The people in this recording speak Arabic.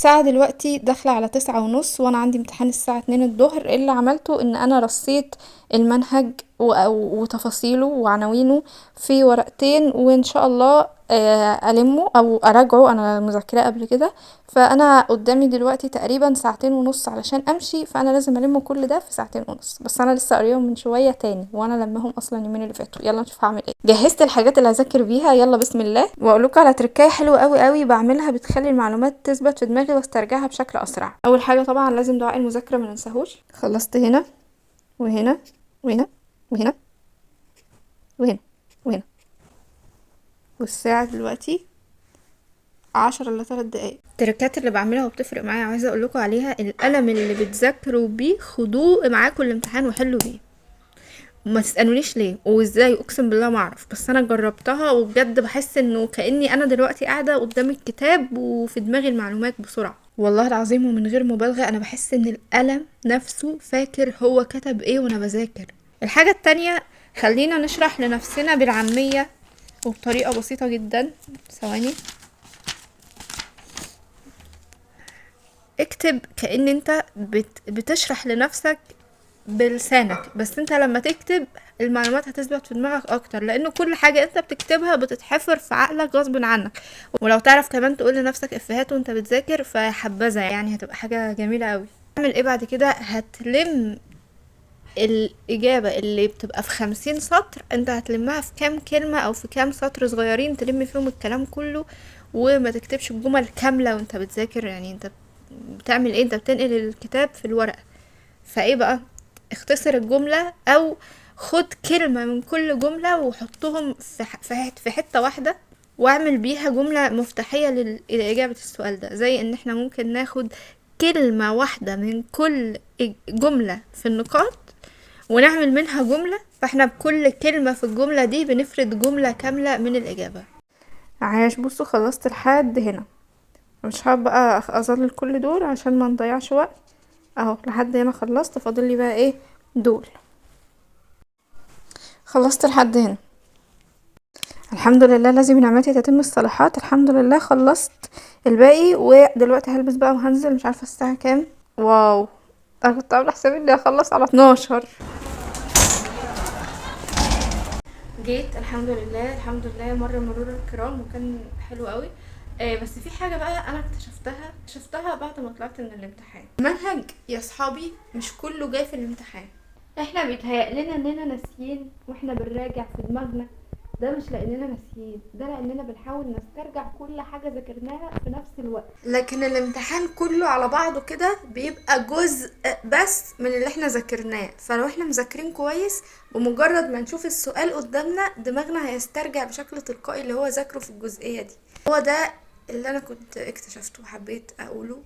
الساعة دلوقتي داخلة على 9:30 وانا عندي امتحان الساعة 2 الظهر. اللي عملته ان انا رصيت المنهج وتفاصيله وعناوينه في ورقتين، وان شاء الله ألمه او اراجعه، انا مذاكراه قبل كده. فانا قدامي دلوقتي تقريبا 2:30 علشان امشي، فانا لازم الم كل ده في 2:30. بس انا لسه قاريهم من شوية تاني، وانا لمهم اصلا اليومين اللي فاتوا. يلا نشوف هعمل ايه. جهزت الحاجات اللي هذاكر بيها، يلا بسم الله. واقولكوا على تركايه حلوه قوي قوي بعملها، بتخلي المعلومات تثبت في دماغي واسترجعها بشكل اسرع. اول حاجه طبعا لازم دعاء المذاكره ما ننساهوش. خلصت هنا وهنا وهنا وهنا وهنا وهنا، والساعه دلوقتي 10 إلا 3 دقايق. التركات اللي بعملها وبتفرق معايا عايزه اقولكوا عليها: القلم اللي بتذاكروا بيه خدوه معاكم الامتحان وحلوا بيه. ما تسألونيش ليه وازاي، اقسم بالله ما اعرف، بس انا جربتها وبجد بحس انه كأني انا دلوقتي قاعدة قدام الكتاب وفي دماغي المعلومات بسرعة. والله العظيم ومن غير مبالغة انا بحس ان القلم نفسه فاكر هو كتب ايه وانا بذاكر. الحاجة التانية، خلينا نشرح لنفسنا بالعامية وبطريقة بسيطة جدا. ثواني. اكتب كأن انت بتشرح لنفسك بلسانك، بس انت لما تكتب المعلومات هتثبت في دماغك اكتر، لانه كل حاجة انت بتكتبها بتتحفر في عقلك غصب عنك. ولو تعرف كمان تقول لنفسك افيهات وانت بتذاكر فحبذا، يعني هتبقى حاجة جميلة قوي. تعمل ايه بعد كده؟ هتلم الإجابة اللي بتبقى في 50 سطر، انت هتلمها في كام كلمة او في كام سطر صغيرين تلم فيهم الكلام كله، وما تكتبش الجمل كاملة وانت بتذاكر. يعني انت بتعمل ايه؟ انت بتنقل الكتاب في الورقة. فايه بقى؟ اختصر الجملة او خد كلمة من كل جملة وحطهم في حتة واحدة، واعمل بيها جملة مفتاحية لإجابة السؤال ده. زي ان احنا ممكن ناخد كلمة واحدة من كل جملة في النقاط ونعمل منها جملة، فاحنا بكل كلمة في الجملة دي بنفرد جملة كاملة من الإجابة. عايش. بصوا خلصت لحد هنا، مش حابة بقى اظلل كل دول عشان ما نضيعش وقت. اهو لحد هنا خلصت، فاضل لي بقى ايه؟ دول. خلصت لحد هنا الحمد لله، لازم نعمتي تتم الصالحات. الحمد لله خلصت الباقي، ودلوقتي هلبس بقى وهنزل. مش عارفه الساعه كام. واو، انا كنت عامله حسابي اني هخلص على 12. جيت الحمد لله الحمد لله، مر مرور الكرام وكان حلو قوي. بس في حاجه بقى انا اكتشفتها بعد ما طلعت من الامتحان. المنهج يا صحابي مش كله جاي في الامتحان. احنا بيتهيأ لنا اننا ناسيين واحنا بنراجع في دماغنا. ده مش لاننا ناسيين، ده لاننا بنحاول نسترجع كل حاجه ذاكرناها في نفس الوقت. لكن الامتحان كله على بعضه كده بيبقى جزء بس من اللي احنا ذاكرناه. فلو احنا مذاكرين كويس، بمجرد ما نشوف السؤال قدامنا دماغنا هيسترجع بشكل تلقائي اللي هو ذاكره في الجزئيه دي. هو ده اللي انا كنت اكتشفته وحبيت اقوله